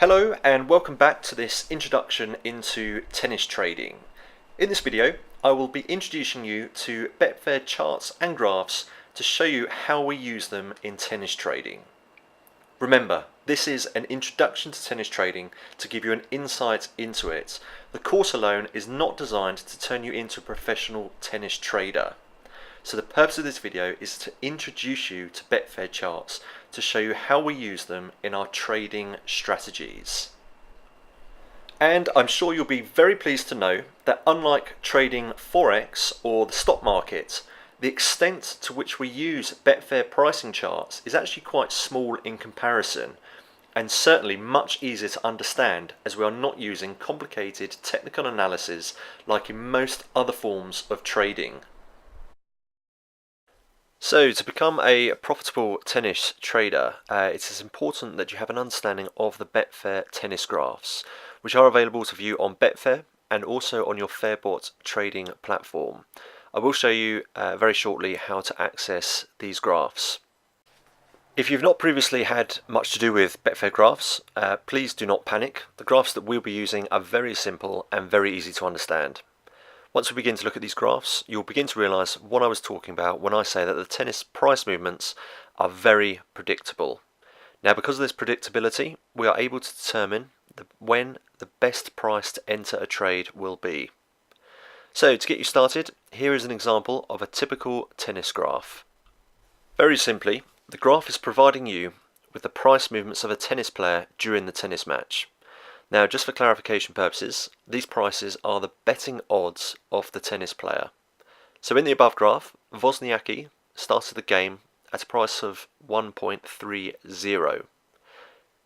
Hello and welcome back to this introduction into tennis trading. In this video I will be introducing you to Betfair charts and graphs to show you how we use them in tennis trading. Remember, this is an introduction to tennis trading to give you an insight into it. The course alone is not designed to turn you into a professional tennis trader. So the purpose of this video is to introduce you to Betfair charts to show you how we use them in our trading strategies. And I'm sure you'll be very pleased to know that unlike trading Forex or the stock market, the extent to which we use Betfair pricing charts is actually quite small in comparison, and certainly much easier to understand as we are not using complicated technical analysis like in most other forms of trading. So to become a profitable tennis trader, it is important that you have an understanding of the Betfair tennis graphs, which are available to view on Betfair and also on your FairBot trading platform. I will show you very shortly how to access these graphs. If you've not previously had much to do with Betfair graphs, please do not panic. The graphs that we'll be using are very simple and very easy to understand. Once we begin to look at these graphs, you'll begin to realise what I was talking about when I say that the tennis price movements are very predictable. Now, because of this predictability, we are able to determine when the best price to enter a trade will be. So, to get you started, here is an example of a typical tennis graph. Very simply, the graph is providing you with the price movements of a tennis player during the tennis match. Now, just for clarification purposes, these prices are the betting odds of the tennis player. So in the above graph, Wozniacki started the game at a price of 1.30.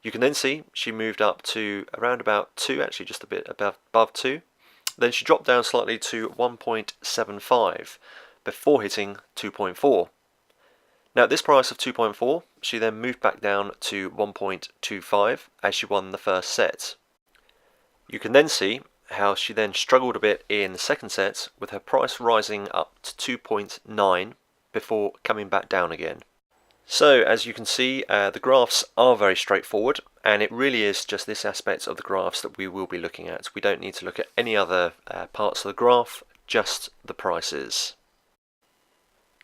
You can then see she moved up to around about 2, actually just a bit above 2. Then she dropped down slightly to 1.75 before hitting 2.4. Now at this price of 2.4, she then moved back down to 1.25 as she won the first set. You can then see how she then struggled a bit in the second set, with her price rising up to 2.9 before coming back down again. So as you can see, the graphs are very straightforward, and it really is just this aspect of the graphs that we will be looking at. We don't need to look at any other parts of the graph, just the prices.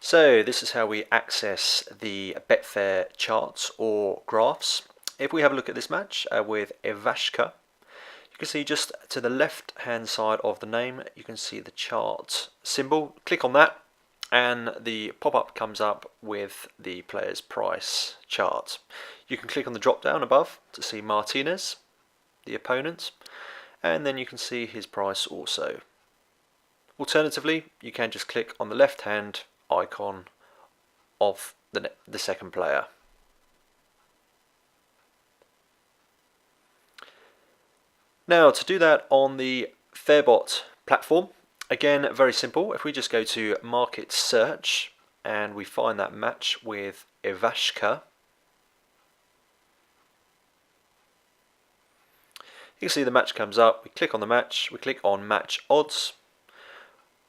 So this is how we access the Betfair charts or graphs. If we have a look at this match with Ivashka, you can see just to the left hand side of the name, you can see the chart symbol. Click on that and the pop-up comes up with the player's price chart. You can click on the drop down above to see Martinez, the opponent, and then you can see his price also. Alternatively, you can just click on the left hand icon of the second player. Now, to do that on the FairBot platform, again, very simple. If we just go to Market Search and we find that match with Ivashka, you can see the match comes up. We click on the match, we click on Match Odds.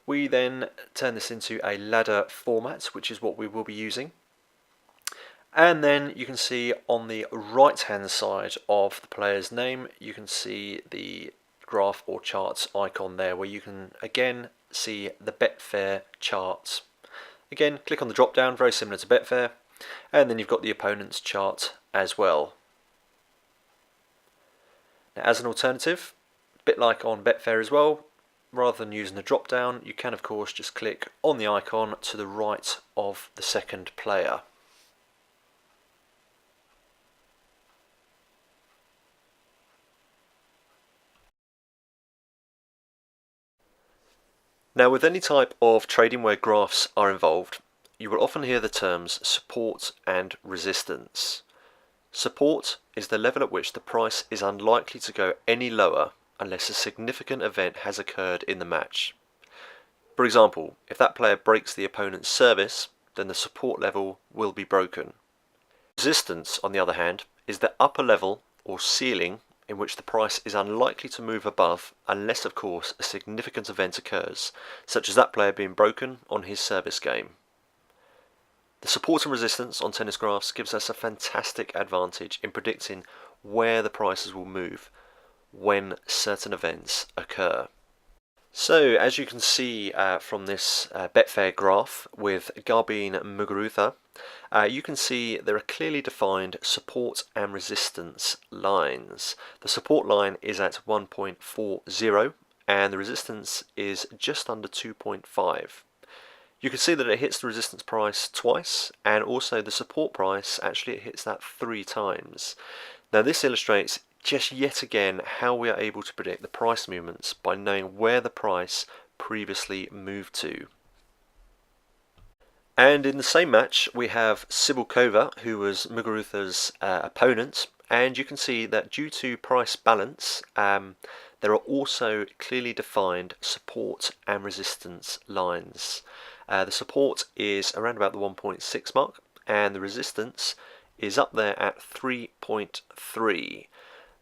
We then turn this into a ladder format, which is what we will be using. And then you can see on the right hand side of the player's name, you can see the graph or charts icon there, where you can again see the Betfair charts. Again, click on the drop down, very similar to Betfair, and then you've got the opponent's chart as well. Now, as an alternative, a bit like on Betfair as well, rather than using the drop down, you can of course just click on the icon to the right of the second player. Now, with any type of trading where graphs are involved, you will often hear the terms support and resistance. Support is the level at which the price is unlikely to go any lower unless a significant event has occurred in the match. For example, if that player breaks the opponent's service, then the support level will be broken. Resistance, on the other hand, is the upper level or ceiling in which the price is unlikely to move above unless, of course, a significant event occurs, such as that player being broken on his service game. The support and resistance on tennis graphs gives us a fantastic advantage in predicting where the prices will move when certain events occur. So as you can see from this Betfair graph with Garbine Muguruza, you can see there are clearly defined support and resistance lines. The support line is at 1.40 and the resistance is just under 2.5. You can see that it hits the resistance price twice, and also the support price actually hits that 3 times. Now this illustrates just yet again how we are able to predict the price movements by knowing where the price previously moved to. And in the same match we have Cibulkova, who was Muguruza's opponent, and you can see that due to price balance there are also clearly defined support and resistance lines. The support is around about the 1.6 mark and the resistance is up there at 3.3.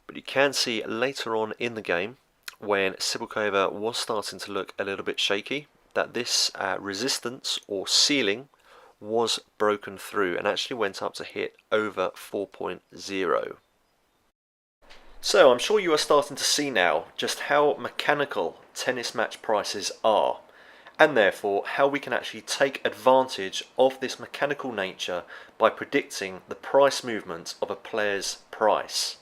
But you can see later on in the game, when Cibulkova was starting to look a little bit shaky, that this resistance or ceiling was broken through and actually went up to hit over 4.0. So I'm sure you are starting to see now just how mechanical tennis match prices are, and therefore how we can actually take advantage of this mechanical nature by predicting the price movement of a player's price.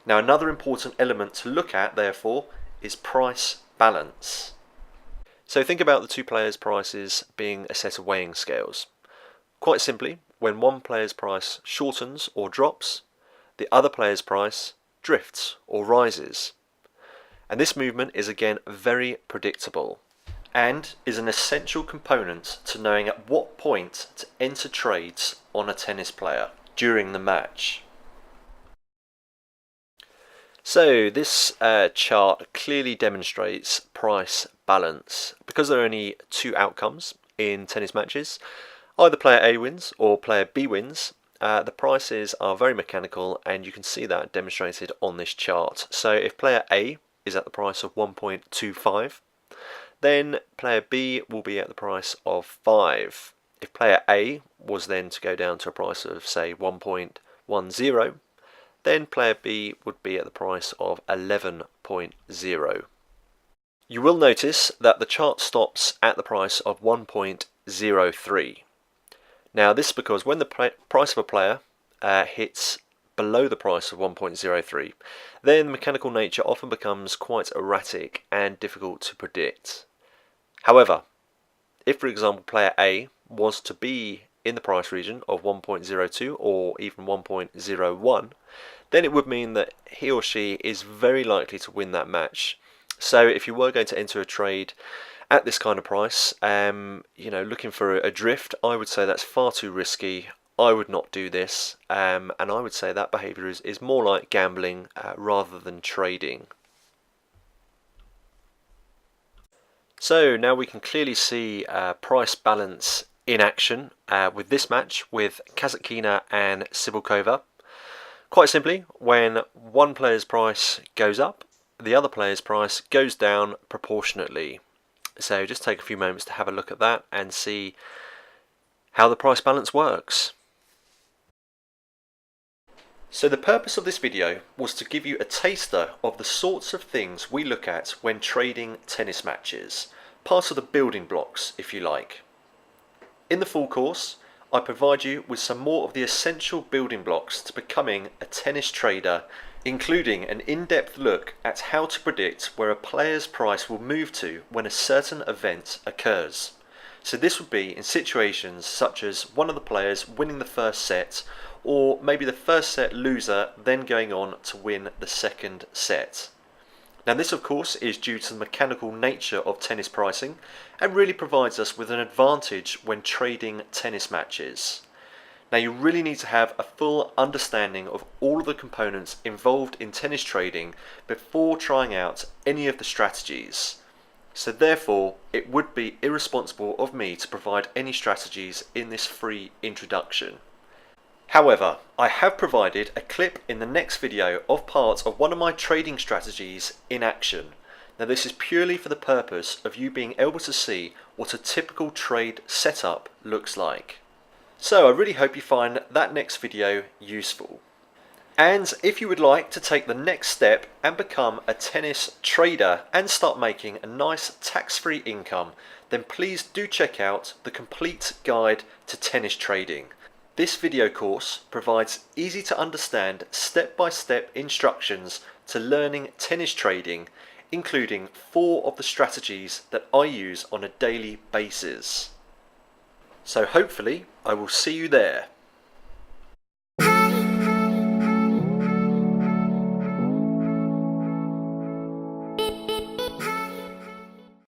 Now another important element to look at therefore is price balance. So think about the two players' prices being a set of weighing scales. Quite simply, when one player's price shortens or drops, the other player's price drifts or rises. And this movement is again very predictable and is an essential component to knowing at what point to enter trades on a tennis player during the match. So this chart clearly demonstrates price balance. Because there are only 2 outcomes in tennis matches, either player A wins or player B wins, the prices are very mechanical, and you can see that demonstrated on this chart. So if player A is at the price of 1.25, then player B will be at the price of 5. If player A was then to go down to a price of say 1.10, then player B would be at the price of 11.0. You will notice that the chart stops at the price of 1.03. Now this is because when the price of a player hits below the price of 1.03, then the mechanical nature often becomes quite erratic and difficult to predict. However, if for example player A was to be in the price region of 1.02 or even 1.01, then it would mean that he or she is very likely to win that match. So if you were going to enter a trade at this kind of price, looking for a drift, I would say that's far too risky. I would not do this, and I would say that behaviour is more like gambling rather than trading. So now we can clearly see price balance in action with this match with Kasatkina and Cibulkova. Quite simply, when one player's price goes up, the other player's price goes down proportionately. So just take a few moments to have a look at that and see how the price balance works. So the purpose of this video was to give you a taster of the sorts of things we look at when trading tennis matches, part of the building blocks if you like. In the full course, I provide you with some more of the essential building blocks to becoming a tennis trader, including an in-depth look at how to predict where a player's price will move to when a certain event occurs. So this would be in situations such as one of the players winning the first set, or maybe the first set loser then going on to win the second set. Now this of course is due to the mechanical nature of tennis pricing and really provides us with an advantage when trading tennis matches. Now you really need to have a full understanding of all of the components involved in tennis trading before trying out any of the strategies. So therefore it would be irresponsible of me to provide any strategies in this free introduction. However, I have provided a clip in the next video of part of one of my trading strategies in action. Now this is purely for the purpose of you being able to see what a typical trade setup looks like. So I really hope you find that next video useful. And if you would like to take the next step and become a tennis trader and start making a nice tax-free income, then please do check out the complete guide to tennis trading. This video course provides easy to understand step-by-step instructions to learning tennis trading, including 4 of the strategies that I use on a daily basis. So hopefully I will see you there.